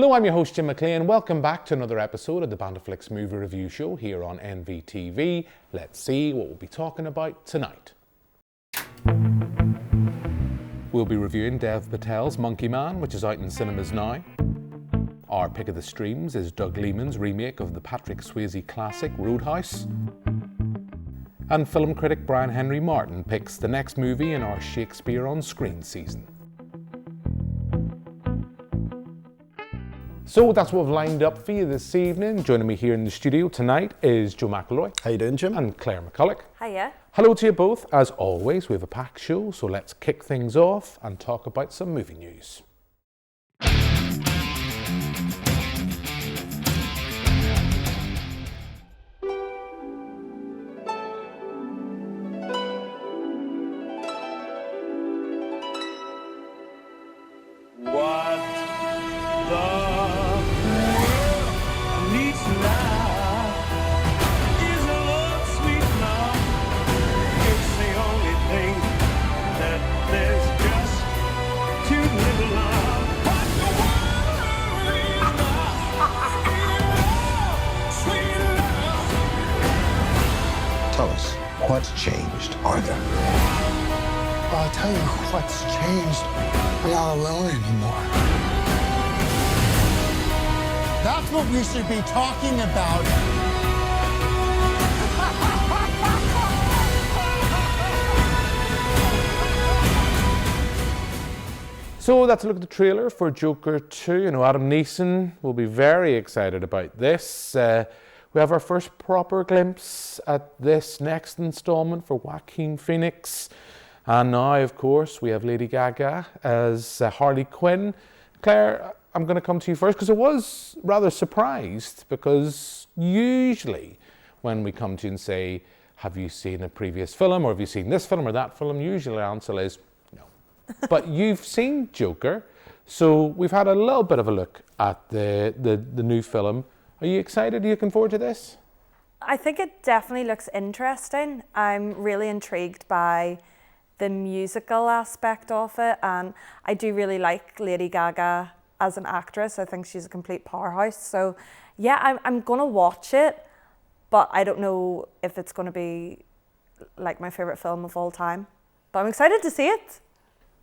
Hello, I'm your host Jim McClean. Welcome back to another episode of the BanterFlix movie review show here on NvTv. Let's see what we'll be talking about tonight. We'll be reviewing Dev Patel's Monkey Man, which is out in cinemas now. Our pick of the streams is Doug Liman's remake of the Patrick Swayze classic Roadhouse. And film critic Brian Henry Martin picks the next movie in our Shakespeare on Screen season. So that's what we've lined up for you this evening. Joining me here in the studio tonight is Jim McClean. How you doing, Jim? And Claire McCullough. Hiya. Hello to you both. As always, we have a packed show, so let's kick things off and talk about some movie news. Tell us, what's changed, Arthur? I'll tell you what's changed. I'm not alone anymore. That's what we should be talking about. So that's a look at the trailer for Joker 2. You know, Adam Neeson will be very excited about this. We have our first proper glimpse at this next installment for Joaquin Phoenix. And now, of course, we have Lady Gaga as Harley Quinn. Claire, I'm going to come to you first because I was rather surprised, because usually when we come to you and say, have you seen a previous film, or have you seen this film or that film, usually the answer is no. But you've seen Joker, so we've had a little bit of a look at the new film. Are you excited? Are you looking forward to this? I think it definitely looks interesting. I'm really intrigued by the musical aspect of it, and I do really like Lady Gaga as an actress. I think she's a complete powerhouse. So yeah, I'm gonna watch it, but I don't know if it's gonna be like my favorite film of all time. But I'm excited to see it.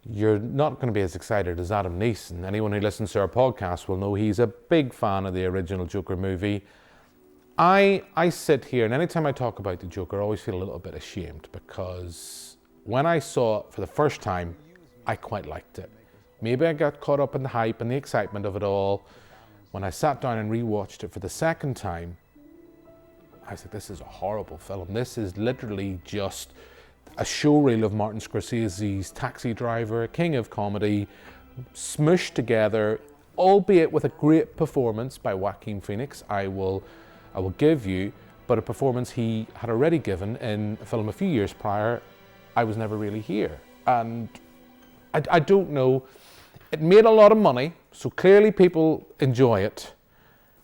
You're not going to be as excited as Adam Neeson. Anyone who listens to our podcast will know he's a big fan of the original Joker movie. I sit here, and anytime I talk about the Joker, I always feel a little bit ashamed, because when I saw it for the first time, I quite liked it. Maybe I got caught up in the hype and the excitement of it all. When I sat down and rewatched it for the second time, I was like, this is a horrible film. This is literally just a showreel of Martin Scorsese's Taxi Driver, king of comedy, smushed together, albeit with a great performance by Joaquin Phoenix, I will give you, but a performance he had already given in a film a few years prior, I Was Never Really Here. And I don't know, it made a lot of money, so clearly people enjoy it.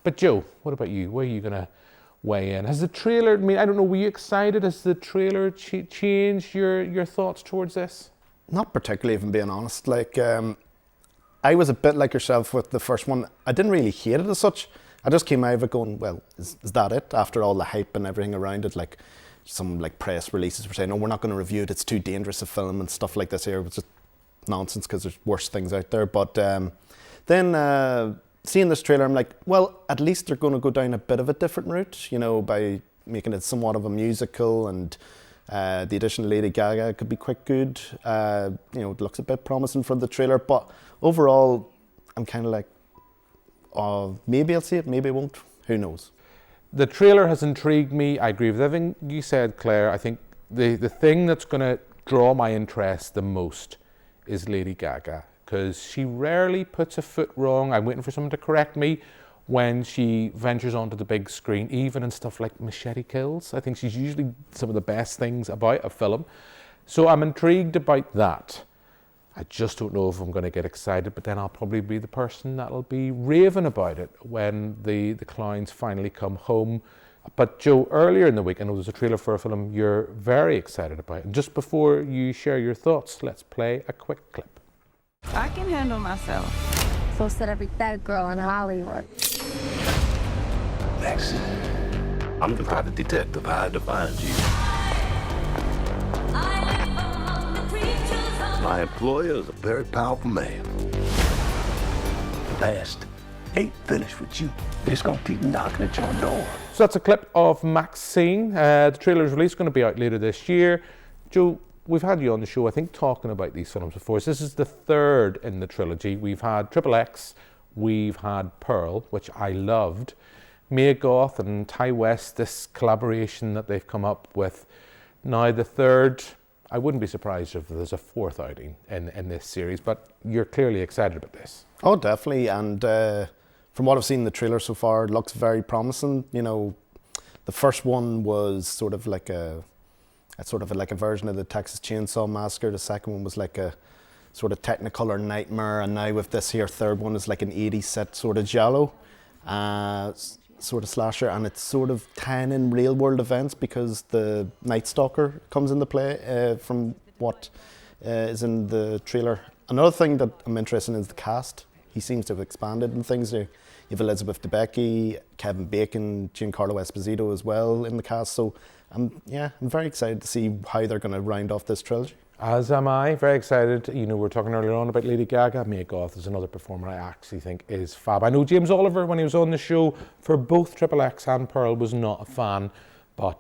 But Joe, what about you? Where are you going to weigh in? Has the trailer, I mean, I don't know, were you excited? Has the trailer changed your thoughts towards this? Not particularly, if I'm being honest. Like, I was a bit like yourself with the first one. I didn't really hate it as such. I just came out of it going, well, is that it? After all the hype and everything around it, like some like press releases were saying, oh, we're not going to review it, it's too dangerous a film and stuff like this here. It was just nonsense because there's worse things out there. But then seeing this trailer, I'm like, well, at least they're going to go down a bit of a different route, you know, by making it somewhat of a musical, and the addition of Lady Gaga could be quite good. You know, it looks a bit promising from the trailer, but overall, I'm kind of like, oh, maybe I'll see it, maybe I won't, who knows. The trailer has intrigued me. I agree with everything you said, Claire. I think the thing that's going to draw my interest the most is Lady Gaga, because she rarely puts a foot wrong. I'm waiting for someone to correct me when she ventures onto the big screen, even in stuff like Machete Kills. I think she's usually some of the best things about a film. So I'm intrigued about that. I just don't know if I'm going to get excited, but then I'll probably be the person that'll be raving about it when the clowns finally come home. But Joe, earlier in the week, I know there's a trailer for a film you're very excited about. And just before you share your thoughts, let's play a quick clip. I can handle myself. So said every dead girl in Hollywood. Next, I'm the private detective. I had to find you. My employer is a very powerful man. The past ain't finished with you. It's gonna keep knocking at your door. So that's a clip of Maxine. The trailer's release going to be out later this year. Joe, we've had you on the show, I think, talking about these films before. So this is the third in the trilogy. We've had XXX, we've had Pearl, which I loved. Mia Goth and Ty West, this collaboration that they've come up with. Now the third, I wouldn't be surprised if there's a fourth outing in this series, but you're clearly excited about this. Oh, definitely. And from what I've seen in the trailer so far, it looks very promising. You know, the first one was sort of like a version of the Texas Chainsaw Massacre. The second one was like a sort of Technicolor nightmare, and now with this here third one is like an 80s set sort of giallo sort of slasher, and it's sort of tying in real world events because the Night Stalker comes into play from what is in the trailer. Another thing that I'm interested in is the cast. He seems to have expanded in things. You have Elizabeth Debicki, Kevin Bacon, Giancarlo Esposito as well in the cast. So I'm very excited to see how they're going to round off this trilogy. As am I, very excited. You know, we were talking earlier on about Lady Gaga. Mia Goth is another performer I actually think is fab. I know James Oliver, when he was on the show for both XXX and Pearl, was not a fan, but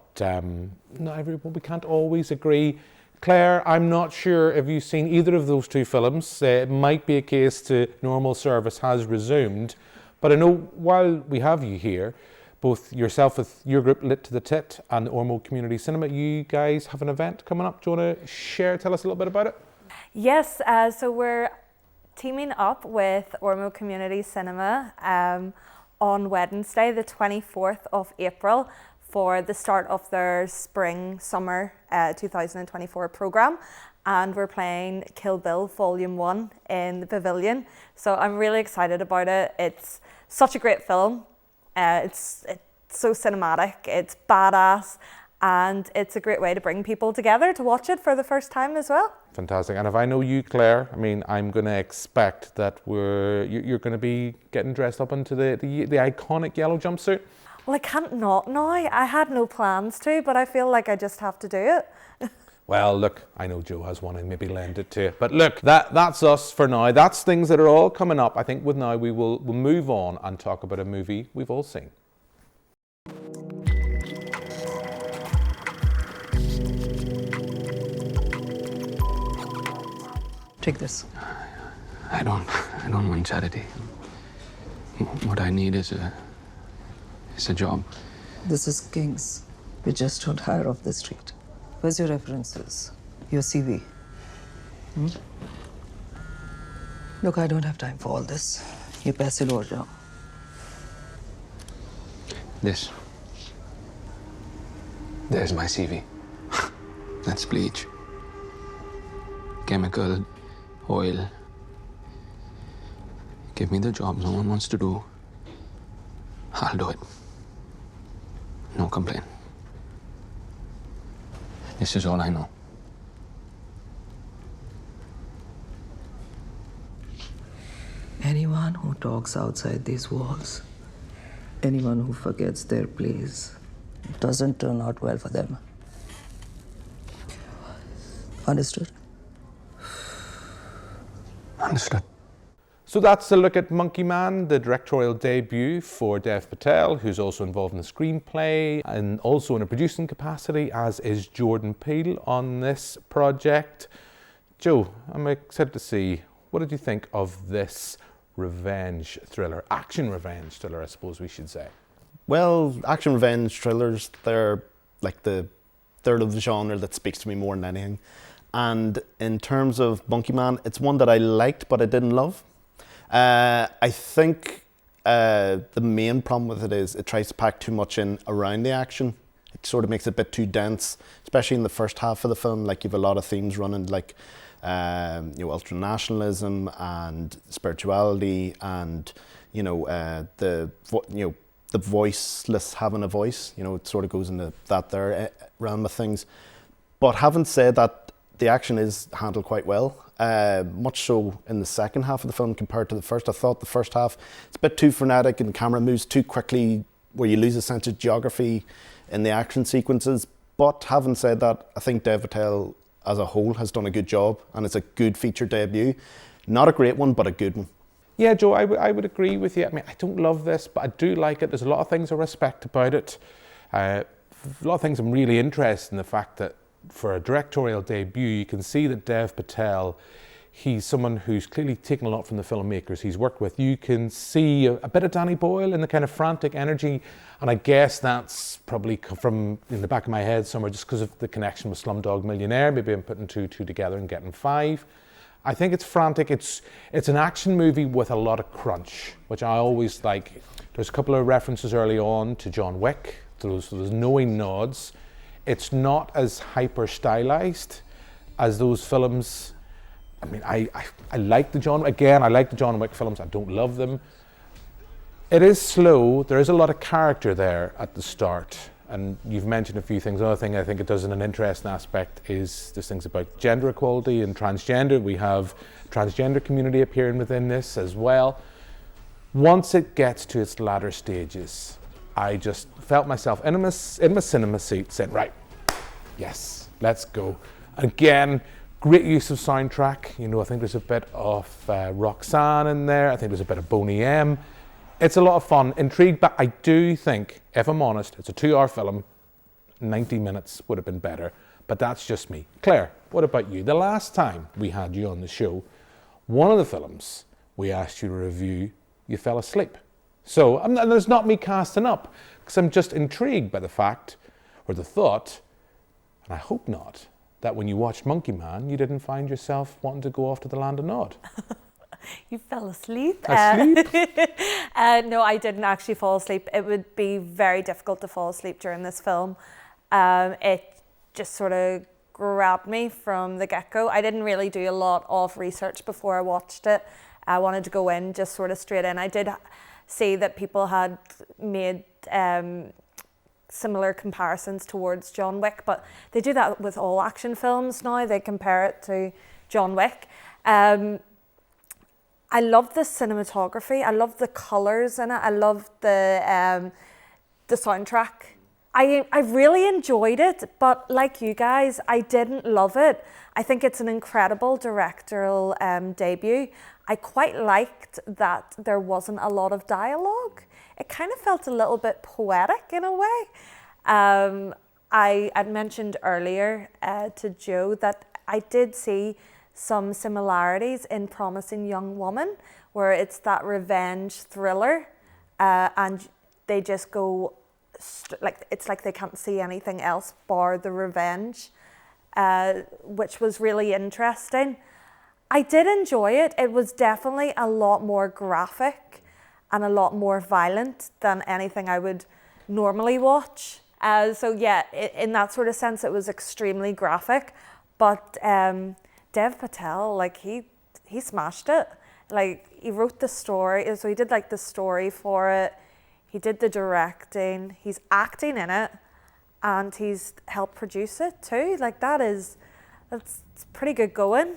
not everyone, we can't always agree. Claire, I'm not sure if you've seen either of those two films. It might be a case to normal service has resumed, but I know while we have you here, both yourself with your group Lit to the Tit and the Ormo Community Cinema, you guys have an event coming up. Do you want to tell us a little bit about it? Yes, so we're teaming up with Ormo Community Cinema on Wednesday, the 24th of April, for the start of their spring-summer 2024 programme. And we're playing Kill Bill Volume 1 in the Pavilion. So I'm really excited about it. It's such a great film. It's so cinematic, it's badass, and it's a great way to bring people together to watch it for the first time as well. Fantastic. And if I know you, Claire, I mean, I'm going to expect that you're going to be getting dressed up into the iconic yellow jumpsuit. Well, I can't not now. I had no plans to, but I feel like I just have to do it. Well, look, I know Joe has one and maybe lend it to you. But look, that's us for now. That's things that are all coming up. I think with now we'll move on and talk about a movie we've all seen. Take this. I don't want charity. What I need is a job. This is King's. We just don't hire off the street. Where's your references? Your CV? Look, I don't have time for all this. ये पैसे लो और जाओ. There's my CV. That's bleach. Chemical, oil. Give me the job no one wants to do. I'll do it. No complaint. This is all I know. Anyone who talks outside these walls, anyone who forgets their place, doesn't turn out well for them. Understood? Understood. So that's a look at Monkey Man, the directorial debut for Dev Patel, who's also involved in the screenplay and also in a producing capacity, as is Jordan Peele on this project. Joe, I'm excited to see, what did you think of this revenge thriller, action revenge thriller, I suppose we should say? Well, action revenge thrillers, they're the genre that speaks to me more than anything. And in terms of Monkey Man, it's one that I liked but I didn't love. I think the main problem with it is it tries to pack too much in around the action. It sort of makes it a bit too dense, especially in the first half of the film. Like, you have a lot of themes running, like ultranationalism and spirituality, and the voiceless having a voice. It sort of goes into that there realm of things. But having said that, the action is handled quite well. much so in the second half of the film compared to the first. I thought the first half, it's a bit too frenetic and the camera moves too quickly where you lose a sense of geography in the action sequences. But having said that, I think Dev Patel as a whole has done a good job, and it's a good feature debut. Not a great one, but a good one. Yeah, Joe, I would agree with you. I mean, I don't love this, but I do like it. There's a lot of things I respect about it. A lot of things I'm really interested in the fact that for a directorial debut, you can see that Dev Patel, he's someone who's clearly taken a lot from the filmmakers he's worked with. You can see a bit of Danny Boyle in the kind of frantic energy, and I guess that's probably from in the back of my head somewhere just because of the connection with Slumdog Millionaire. Maybe I'm putting two together and getting 5. I think it's frantic. It's an action movie with a lot of crunch, which I always like. There's a couple of references early on to John Wick. There's knowing nods. It's not as hyper stylized as those films. I mean, I like the John Wick films. I don't love them. It is slow. There is a lot of character there at the start. And you've mentioned a few things. Another thing I think it does in an interesting aspect is there's things about gender equality and transgender. We have transgender community appearing within this as well. Once it gets to its latter stages, I just felt myself in my cinema seat saying, right, yes, let's go. Again, great use of soundtrack. You know, I think there's a bit of Roxanne in there. I think there's a bit of Boney M. It's a lot of fun, intrigued, but I do think, if I'm honest, it's a 2-hour film. 90 minutes would have been better, but that's just me. Claire, what about you? The last time we had you on the show, one of the films we asked you to review, you fell asleep. So, and there's not me casting up, because I'm just intrigued by the fact, or the thought, and I hope not, that when you watched Monkey Man, you didn't find yourself wanting to go off to the Land of Nod. You fell asleep? Asleep? No, I didn't actually fall asleep. It would be very difficult to fall asleep during this film. It just sort of grabbed me from the get-go. I didn't really do a lot of research before I watched it. I wanted to go in just sort of straight in. I did see that people had made similar comparisons towards John Wick, but they do that with all action films now. They compare it to John Wick. I love the cinematography. I love the colours in it. I love the soundtrack. I really enjoyed it, but like you guys, I didn't love it. I think it's an incredible directorial debut. I quite liked that there wasn't a lot of dialogue. It kind of felt a little bit poetic in a way. I had mentioned earlier to Joe that I did see some similarities in Promising Young Woman, where it's that revenge thriller, and they just go it's like they can't see anything else bar the revenge, which was really interesting. I did enjoy it. It was definitely a lot more graphic and a lot more violent than anything I would normally watch. So yeah, in that sort of sense, it was extremely graphic, but Dev Patel, like he smashed it. Like he wrote the story, so he did like the story for it. He did the directing. He's acting in it, and he's helped produce it too. Like that's pretty good going.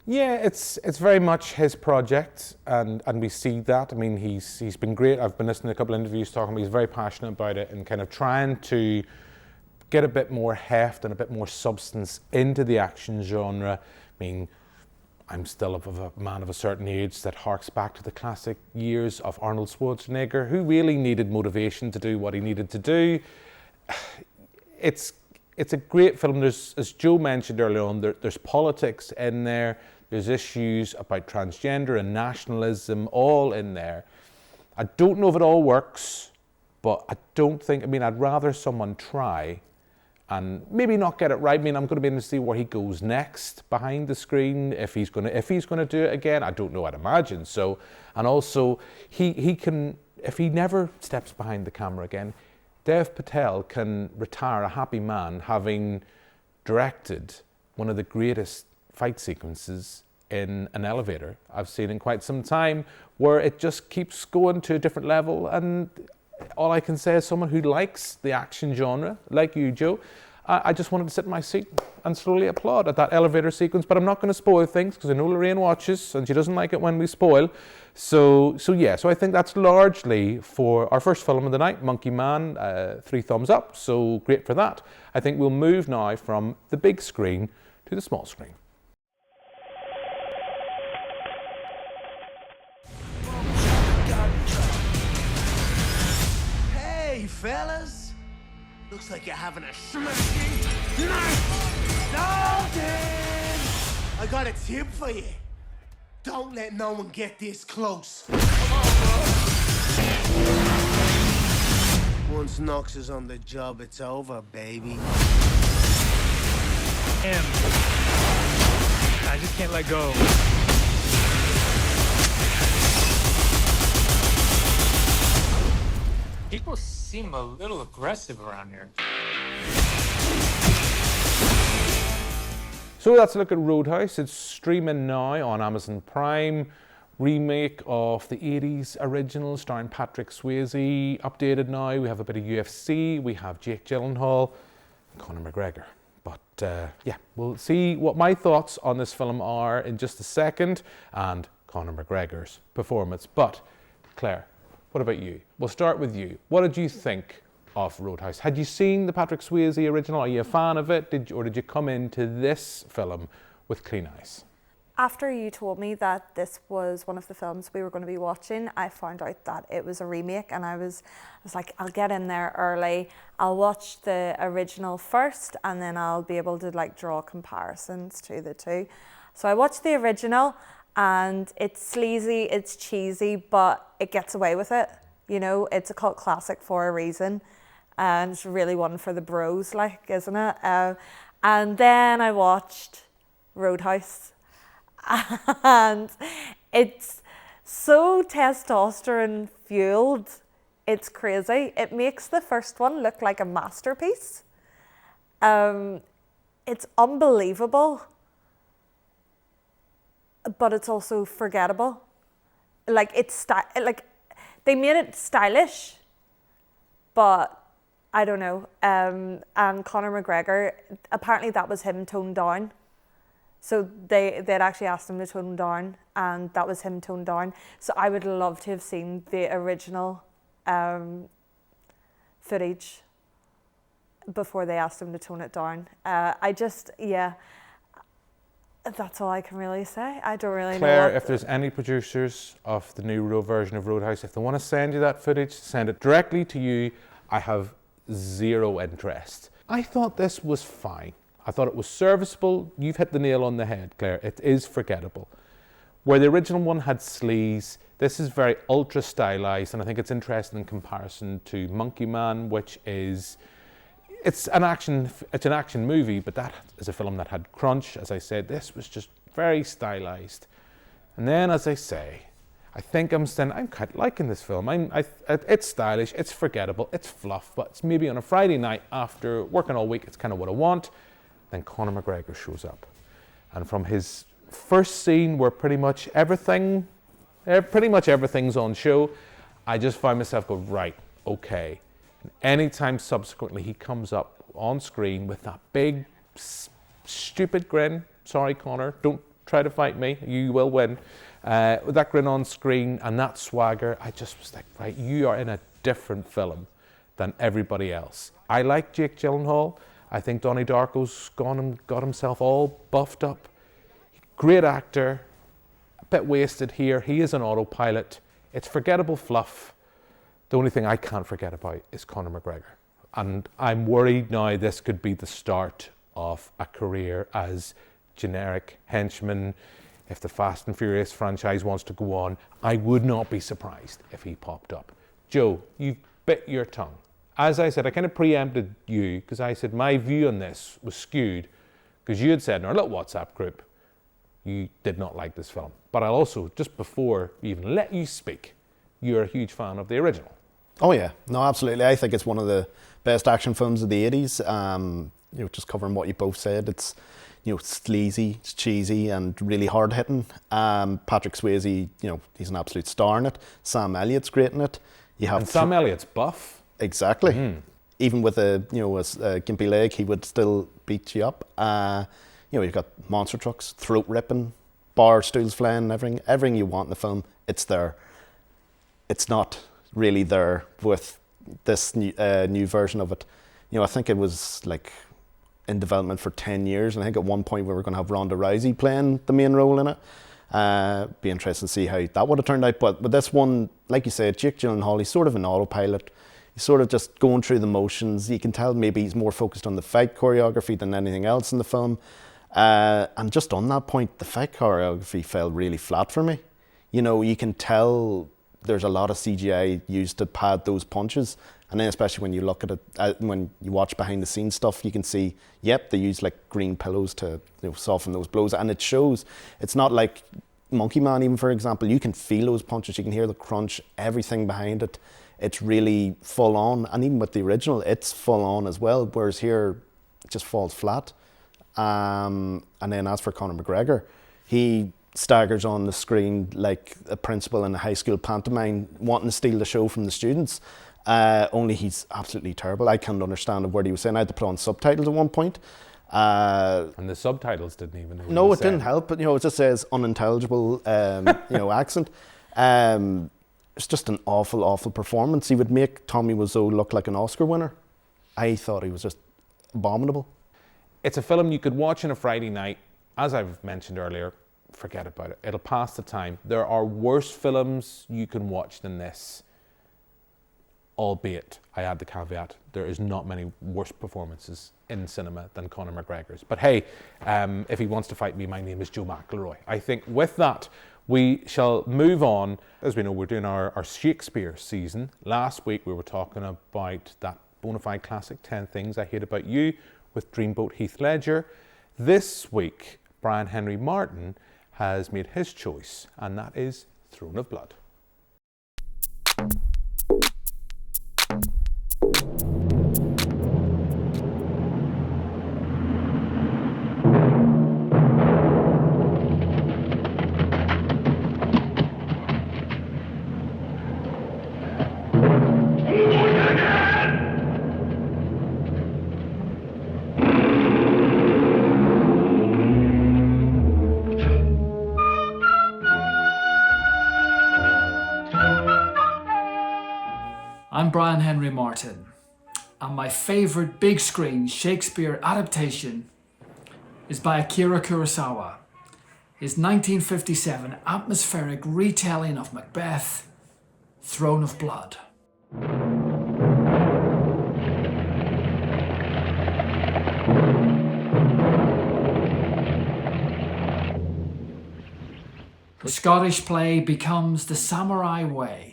Yeah, it's very much his project, and we see that. I mean, he's been great. I've been listening to a couple of interviews talking about he's very passionate about it and kind of trying to get a bit more heft and a bit more substance into the action genre. I mean, I'm still a man of a certain age that harks back to the classic years of Arnold Schwarzenegger, who really needed motivation to do what he needed to do. It's a great film. There's, as Joe mentioned earlier on, there's politics in there. There's issues about transgender and nationalism all in there. I don't know if it all works, but I'd rather someone try and maybe not get it right. I mean, I'm going to be interested to see where he goes next behind the screen. If he's going to do it again, I don't know. I'd imagine so. And also, he can, if he never steps behind the camera again, Dev Patel can retire a happy man, having directed one of the greatest fight sequences in an elevator I've seen in quite some time, where it just keeps going to a different level. And all I can say as someone who likes the action genre, like you, Joe, I just wanted to sit in my seat and slowly applaud at that elevator sequence, but I'm not going to spoil things because I know Lorraine watches and she doesn't like it when we spoil. So I think that's largely for our first film of the night, Monkey Man, 3 thumbs up, so great for that. I think we'll move now from the big screen to the small screen. Hey, fellas. Looks like you're having a smashing night. Dalton! I got a tip for you. Don't let no one get this close. Once Knox is on the job, it's over, baby. I just can't let go. People seem a little aggressive around here. So that's a look at Roadhouse. It's streaming now on Amazon Prime. Remake of the 80s original starring Patrick Swayze. Updated now. We have a bit of UFC. We have Jake Gyllenhaal and Conor McGregor. But yeah, we'll see what my thoughts on this film are in just a second, and Conor McGregor's performance. But Claire, what about you? We'll start with you. What did you think of Roadhouse? Had you seen the Patrick Swayze original? Are you a fan of it? Or did you come into this film with clean eyes? After you told me that this was one of the films we were going to be watching, I found out that it was a remake, and I was like, I'll get in there early. I'll watch the original first, and then I'll be able to like draw comparisons to the two. So I watched the original, and it's sleazy, it's cheesy, but it gets away with it. You know, it's a cult classic for a reason, and it's really one for the bros, like, isn't it? And then I watched Roadhouse. And it's so testosterone fueled, it's crazy. It makes the first one look like a masterpiece. It's unbelievable, but it's also forgettable. Like they made it stylish, but I don't know. And Conor McGregor, apparently that was him toned down. So they'd actually asked him to tone down, and that was him toned down. So I would love to have seen the original footage before they asked him to tone it down. That's all I can really say. I don't really know. Claire, if there's any producers of the new version of Roadhouse, if they want to send you that footage, send it directly to you. I have zero interest. I thought this was fine. I thought it was serviceable. You've hit the nail on the head, Claire. It is forgettable. Where the original one had sleaze, this is very ultra stylized, and I think it's interesting in comparison to Monkey Man, which is, it's an action movie, but that is a film that had crunch. As I said, this was just very stylized. And then, as I say, I think I'm quite liking this film. It's stylish, it's forgettable, it's fluff, but it's maybe on a Friday night after working all week, it's kind of what I want. Then Conor McGregor shows up. And from his first scene where pretty much everything's on show, I just find myself go, right, okay. And anytime subsequently he comes up on screen with that big, stupid grin, sorry Conor, don't try to fight me, you will win. With that grin on screen and that swagger, I just was like, right, you are in a different film than everybody else. I like Jake Gyllenhaal. I think Donnie Darko's gone and got himself all buffed up. Great actor, a bit wasted here. He is an autopilot. It's forgettable fluff. The only thing I can't forget about is Conor McGregor. And I'm worried now this could be the start of a career as generic henchman. If the Fast and Furious franchise wants to go on, I would not be surprised if he popped up. Joe, you've bit your tongue. As I said, I kind of preempted you because I said my view on this was skewed because you had said in our little WhatsApp group you did not like this film. But I'll also, just before we even let you speak, you're a huge fan of the original. Oh yeah, no, absolutely. I think it's one of the best action films of the 80s. Just covering what you both said, it's sleazy, it's cheesy, and really hard hitting. Patrick Swayze, he's an absolute star in it. Sam Elliott's great in it. Sam Elliott's buff. Exactly. even with a gimpy leg, he would still beat you up. You've got monster trucks, throat ripping, bar stools flying, everything you want in the film, it's there. It's not really there with this new version of it. I think it was like in development for 10 years, and I think at one point we were going to have Ronda Rousey playing the main role in it. Be interesting to see how that would have turned out. But with this one, like you said, Jake Gyllenhaal, he's sort of an autopilot. He's sort of just going through the motions. You can tell maybe he's more focused on the fight choreography than anything else in the film. And just on that point, the fight choreography fell really flat for me. You can tell there's a lot of CGI used to pad those punches. And then especially when you look at it, when you watch behind the scenes stuff, you can see, yep, they use like green pillows to soften those blows. And it shows. It's not like Monkey Man, even for example. You can feel those punches. You can hear the crunch, everything behind it. It's really full on. And even with the original, it's full on as well. Whereas here, it just falls flat. And then as for Conor McGregor, he staggers on the screen like a principal in a high school pantomime wanting to steal the show from the students. Only he's absolutely terrible. I can't understand a word he was saying. I had to put on subtitles at one point. And the subtitles didn't even know. No, it didn't help. But it just says unintelligible, accent. It's just an awful, awful performance. He would make Tommy Wiseau look like an Oscar winner. I thought he was just abominable. It's a film you could watch on a Friday night. As I've mentioned earlier, forget about it. It'll pass the time. There are worse films you can watch than this. Albeit, I add the caveat, there is not many worse performances in cinema than Conor McGregor's. But hey, if he wants to fight me, my name is Joe McElroy. I think with that, we shall move on. As we know, we're doing our Shakespeare season. Last week, we were talking about that bona fide classic, 10 Things I Hate About You, with Dreamboat Heath Ledger. This week, Brian Henry Martin has made his choice, and that is Throne of Blood. I'm Brian Henry Martin, and my favourite big screen Shakespeare adaptation is by Akira Kurosawa. His 1957 atmospheric retelling of Macbeth, Throne of Blood. The Scottish play becomes the samurai way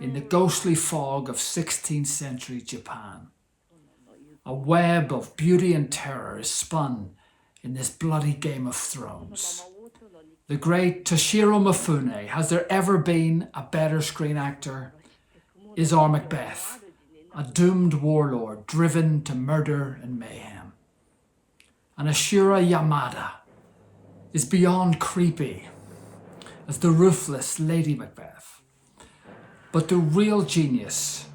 in the ghostly fog of 16th century Japan. A web of beauty and terror is spun in this bloody Game of Thrones. The great Toshiro Mifune, has there ever been a better screen actor, is our Macbeth, a doomed warlord driven to murder and mayhem. And Ashura Yamada is beyond creepy as the ruthless Lady Macbeth. But the real genius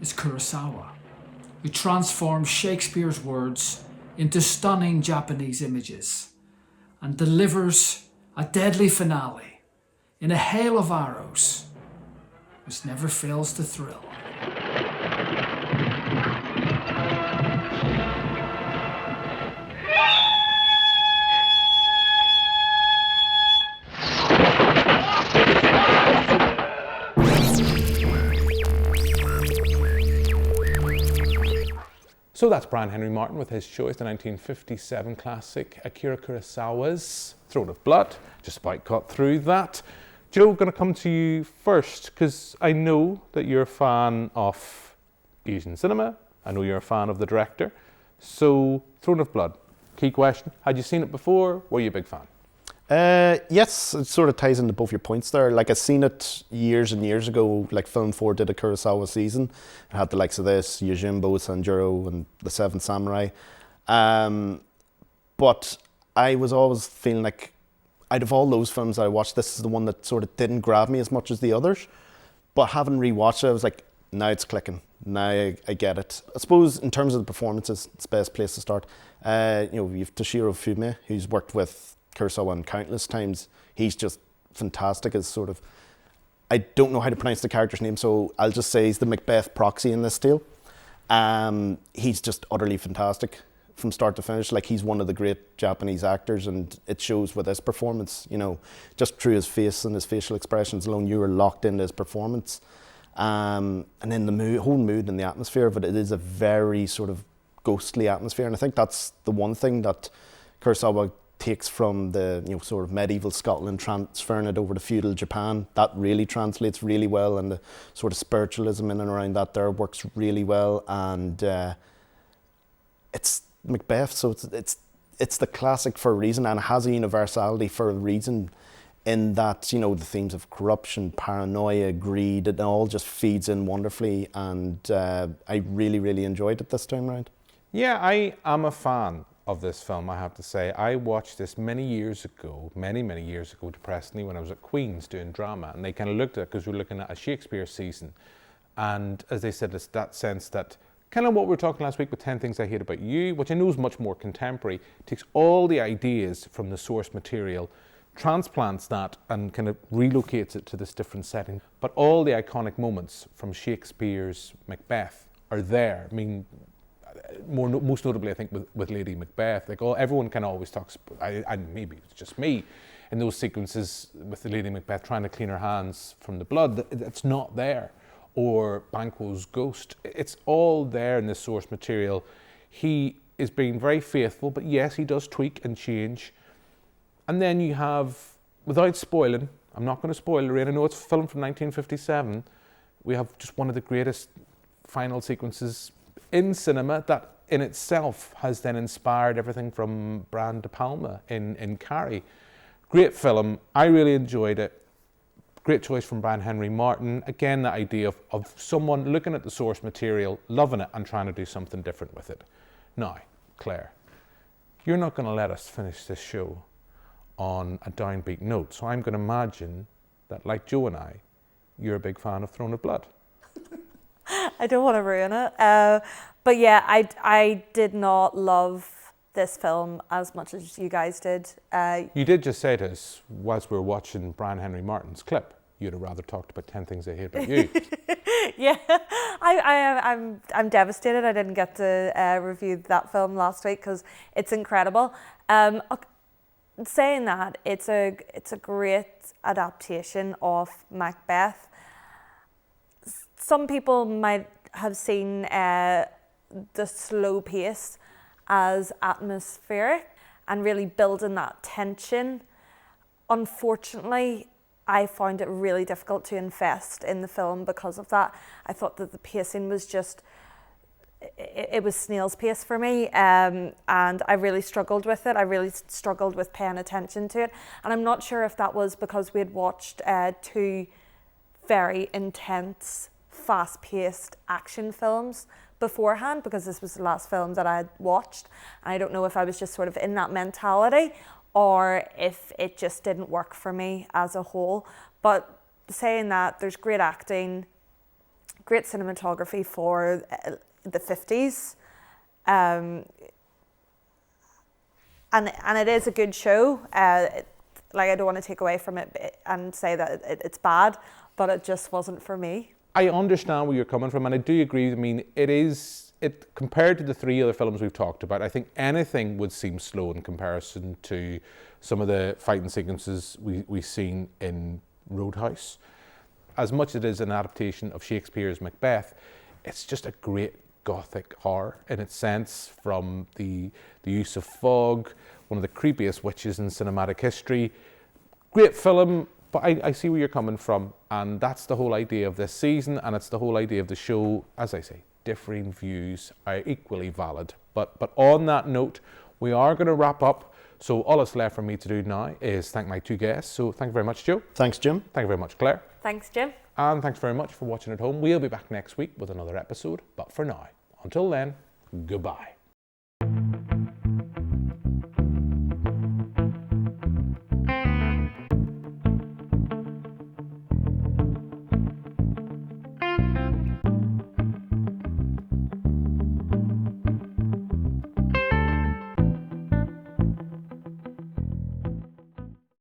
is Kurosawa, who transforms Shakespeare's words into stunning Japanese images and delivers a deadly finale in a hail of arrows which never fails to thrill. So that's Brian Henry Martin with his choice, the 1957 classic Akira Kurosawa's Throne of Blood. Just about got through that. Joe, I'm going to come to you first, because I know that you're a fan of Asian cinema. I know you're a fan of the director. So, Throne of Blood, key question. Had you seen it before? Were you a big fan? Yes, it sort of ties into both your points there. Like, I've seen it years and years ago. Like, Film 4 did a Kurosawa season. It had the likes of this, Yojimbo, Sanjuro, and The Seven Samurai. But I was always feeling like, out of all those films that I watched, this is the one that sort of didn't grab me as much as the others. But having rewatched it, I was like, now it's clicking. Now I get it. I suppose in terms of the performances, it's the best place to start. You've Toshiro Fume, who's worked with Kurosawa countless times. He's just fantastic as sort of, I don't know how to pronounce the character's name, so I'll just say he's the Macbeth proxy in this tale. He's just utterly fantastic from start to finish. Like, he's one of the great Japanese actors, and it shows with his performance, just through his face and his facial expressions alone, you were locked into his performance. And then the whole mood and the atmosphere of it is a very sort of ghostly atmosphere. And I think that's the one thing that Kurosawa takes from the sort of medieval Scotland, transferring it over to feudal Japan. That really translates really well, and the sort of spiritualism in and around that there works really well. And it's Macbeth, so it's the classic for a reason, and it has a universality for a reason, in that the themes of corruption, paranoia, greed, it all just feeds in wonderfully. And I really, really enjoyed it this time around. Yeah, I am a fan of this film, I have to say. I watched this many years ago, many years ago, depressingly, when I was at Queen's doing drama, and they kind of looked at it because we were looking at a Shakespeare season. And as they said, it's that sense that kind of what we were talking last week with 10 Things I Hate About You, which I know is much more contemporary, takes all the ideas from the source material, transplants that and kind of relocates it to this different setting. But all the iconic moments from Shakespeare's Macbeth are there. I mean, most notably, I think, with Lady Macbeth, like everyone kind of always talks, and maybe it's just me, in those sequences with the Lady Macbeth trying to clean her hands from the blood, it's not there. Or Banquo's ghost, it's all there in the source material. He is being very faithful, but yes, he does tweak and change. And then you have, without spoiling, I'm not going to spoil Lorraine, I know it's filmed from 1957, we have just one of the greatest final sequences in cinema that in itself has then inspired everything from Brian De Palma in Carrie. Great film, I really enjoyed it. Great choice from Brian Henry Martin. Again, the idea of someone looking at the source material, loving it, and trying to do something different with it. Now, Claire, you're not going to let us finish this show on a downbeat note, so I'm going to imagine that, like Joe and I, you're a big fan of Throne of Blood. I don't want to ruin it. But yeah, I did not love this film as much as you guys did. You did just say to us, whilst we were watching Brian Henry Martin's clip, you'd have rather talked about 10 Things I Hate About You. Yeah, I'm devastated I didn't get to review that film last week because it's incredible. Saying that, it's a great adaptation of Macbeth. Some people might have seen the slow pace as atmospheric and really building that tension. Unfortunately, I found it really difficult to invest in the film because of that. I thought that the pacing was just, it was snail's pace for me, and I really struggled with it. I really struggled with paying attention to it. And I'm not sure if that was because we had watched two very intense, fast-paced action films beforehand, because this was the last film that I had watched. And I don't know if I was just sort of in that mentality or if it just didn't work for me as a whole. But saying that, there's great acting, great cinematography for the 50s. And it is a good show. Like, I don't want to take away from it and say that it's bad, but it just wasn't for me. I understand where you're coming from, and I do agree. I mean, it compared to the three other films we've talked about, I think anything would seem slow in comparison to some of the fighting sequences we've seen in Roadhouse. As much as it is an adaptation of Shakespeare's Macbeth, it's just a great gothic horror in its sense, from the use of fog, one of the creepiest witches in cinematic history. Great film. But I see where you're coming from, and that's the whole idea of this season, and it's the whole idea of the show. As I say, differing views are equally valid. But on that note, we are going to wrap up. So all that's left for me to do now is thank my two guests. So thank you very much, Joe. Thanks, Jim. Thank you very much, Claire. Thanks, Jim. And thanks very much for watching at home. We'll be back next week with another episode. But for now, until then, goodbye.